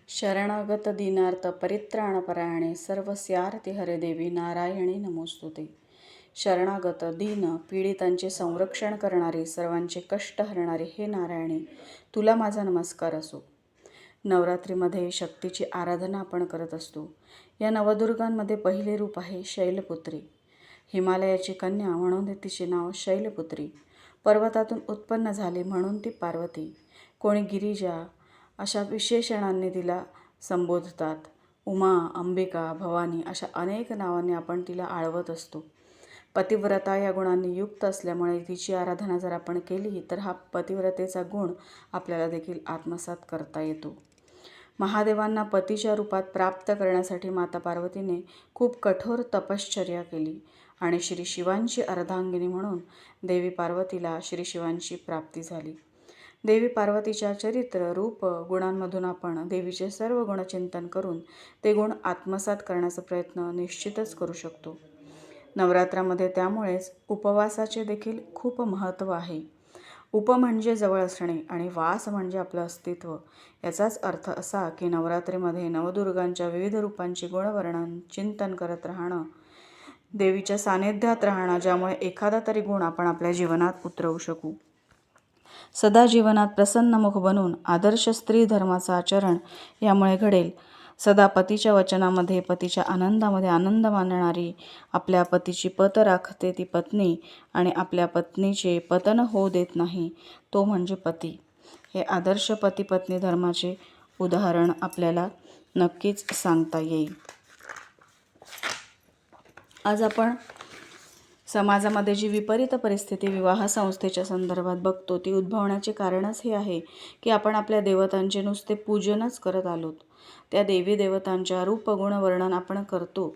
शरणागत दीनार्थ परित्राणपरायणे सर्वस्यार्ति हरे देवी नारायणी नमोस्तुते. शरणागत दीन पीडितांचे संरक्षण करणारे, सर्वांचे कष्ट हरणारे हे नारायणी, तुला माझा नमस्कार असो. नवरात्रीमध्ये शक्तीची आराधना आपण करत असतो. या नवदुर्गांमध्ये पहिले रूप आहे शैलपुत्री. हिमालयाची कन्या म्हणून तिचे नाव शैलपुत्री. पर्वतातून उत्पन्न झाली म्हणून ती पार्वती. कोणी गिरिजा अशा विशेषणांनी तिला संबोधतात. उमा, अंबिका, भवानी अशा अनेक नावांनी आपण तिला आळवत असतो. पतिव्रता या गुणांनी युक्त असल्यामुळे तिची आराधना जर आपण केली तर हा पतिव्रतेचा गुण आपल्याला देखील आत्मसात करता येतो. महादेवांना पतीच्या रूपात प्राप्त करण्यासाठी माता पार्वतीने खूप कठोर तपश्चर्या केली आणि श्री शिवांची अर्धांगिनी म्हणून देवी पार्वतीला श्री शिवांची प्राप्ती झाली. देवी पार्वतीच्या चरित्र, रूप, गुणांमधून आपण देवीचे सर्व गुणचिंतन करून ते गुण आत्मसात करण्याचा प्रयत्न निश्चितच करू शकतो. नवरात्रामध्ये त्यामुळेच उपवासाचे देखील खूप महत्त्व आहे. उप म्हणजे जवळ असणे आणि वास म्हणजे आपलं अस्तित्व. याचाच अर्थ असा की नवरात्रीमध्ये नवदुर्गांच्या विविध रूपांचे गुणवर्णन चिंतन करत राहणं, देवीच्या सानिध्यात राहणं, ज्यामुळे एखादा तरी गुण आपण आपल्या जीवनात उतरवू शकू. सदा जीवनात प्रसन्नमुख बनून आदर्श स्त्री धर्माचं आचरण यामुळे घडेल. सदा पतीच्या वचनामध्ये, पतीच्या आनंदामध्ये आनंद मानणारी, आपल्या पतीची पत राखते ती पत्नी आणि आपल्या पत्नीचे पतन होऊ देत नाही तो म्हणजे पती. हे आदर्श पती पत्नी धर्माचे उदाहरण आपल्याला नक्कीच सांगता येईल. आज आपण समाजामध्ये जी विपरीत परिस्थिती विवाह संस्थेच्या संदर्भात बघतो ती उद्भवण्याचे कारणच हे आहे की आपण आपल्या देवतांचे नुसते पूजनच करत आलोत. त्या देवी देवतांच्या रूपगुण वर्णन आपण करतो,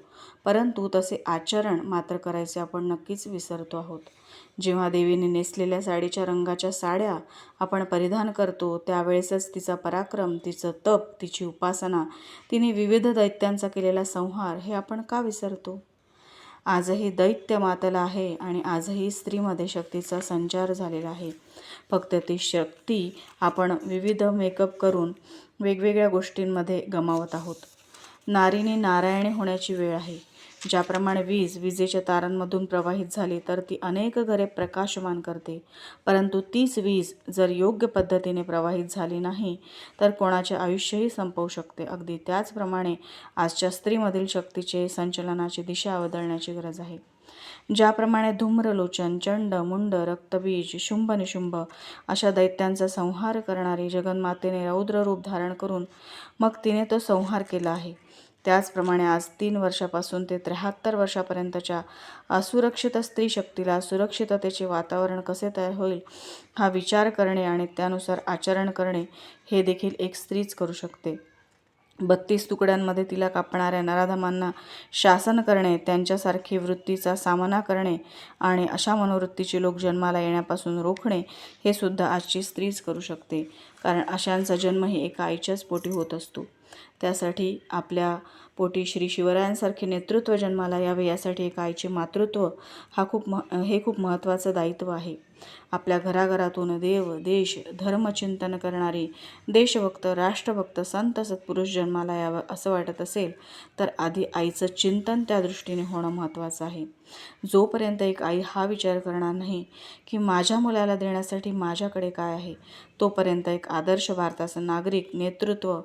परंतु तसे आचरण मात्र करायचे आपण नक्कीच विसरतो आहोत. जेव्हा देवीने नेसलेल्या साडीच्या रंगाच्या साड्या आपण परिधान करतो त्यावेळेसच तिचा पराक्रम, तिचं तप, तिची उपासना, तिने विविध दैत्यांचा केलेला संहार हे आपण का विसरतो? आजही दैत्य मातला आहे आणि आजही स्त्रीमध्ये शक्तीचा संचार झालेला आहे. फक्त ती शक्ती आपण विविध मेकअप करून वेगवेगळ्या गोष्टींमध्ये गमावत आहोत. नारीने नारायणी होण्याची वेळ आहे. ज्याप्रमाणे वीज विजेच्या तारांमधून प्रवाहित झाली तर ती अनेक घरे प्रकाशमान करते, परंतु तीच वीज जर योग्य पद्धतीने प्रवाहित झाली नाही तर कोणाचे आयुष्यही संपवू शकते. अगदी त्याचप्रमाणे आजच्या स्त्रीमधील शक्तीचे संचलनाची दिशा बदलण्याची गरज आहे. ज्याप्रमाणे धूम्रलोचन, चंड, मुंड, रक्तबीज, शुंभ निशुंभ अशा दैत्यांचा संहार करणारी जगन्मातेने रौद्र रूप धारण करून मग तिने तो संहार केला आहे, त्याचप्रमाणे आज 3 वर्षापासून ते 73 वर्षापर्यंतच्या असुरक्षित स्त्री शक्तीला सुरक्षिततेचे वातावरण कसे तयार होईल हा विचार करणे आणि त्यानुसार आचरण करणे हे देखील एक स्त्रीच करू शकते. 32 तुकड्यांमध्ये तिला कापणाऱ्या नराधमांना शासन करणे, त्यांच्यासारखी वृत्तीचा सामना करणे आणि अशा मनोवृत्तीचे लोक जन्माला येण्यापासून रोखणे हे सुद्धा आजची स्त्रीच करू शकते, कारण अशांचा जन्मही एका आईच्याच पोटी होत असतो. त्यासाठी आपल्या पोटी श्री शिवरायांसारखे नेतृत्व जन्माला यावे यासाठी एका आईचे मातृत्व हे खूप महत्त्वाचं दायित्व आहे. आपल्या घराघरातून देव, देश, धर्मचिंतन करणारी देशभक्त, राष्ट्रभक्त, संत, सत्पुरुष जन्माला यावं असं वाटत असेल तर आधी आईचं चिंतन त्या दृष्टीने होणं महत्त्वाचं आहे. जोपर्यंत एक आई हा विचार करणार नाही की माझ्या मुलाला देण्यासाठी माझ्याकडे काय आहे, तोपर्यंत एक आदर्श भारताचा नागरिक, नेतृत्व,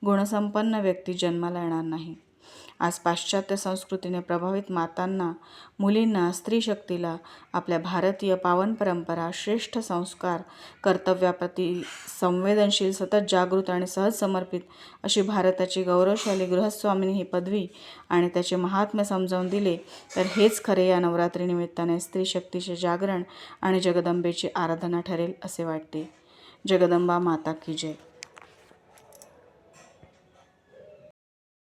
गुणसंपन्न व्यक्ती जन्माला येणार नाही. आज पाश्चात्य संस्कृतीने प्रभावित मातांना, मुलींना, स्त्री शक्तीला आपल्या भारतीय पावन परंपरा, श्रेष्ठ संस्कार, कर्तव्याप्रती संवेदनशील, सतत जागृत आणि सहज समर्पित अशी भारताची गौरवशाली गृहस्वामिनी ही पदवी आणि त्याचे महात्म्य समजावून दिले तर हेच खरे या नवरात्री निमित्ताने स्त्री शक्तीचे जागरण आणि जगदंबेची आराधना ठरेल असे वाटते. जगदंबा माता की जय.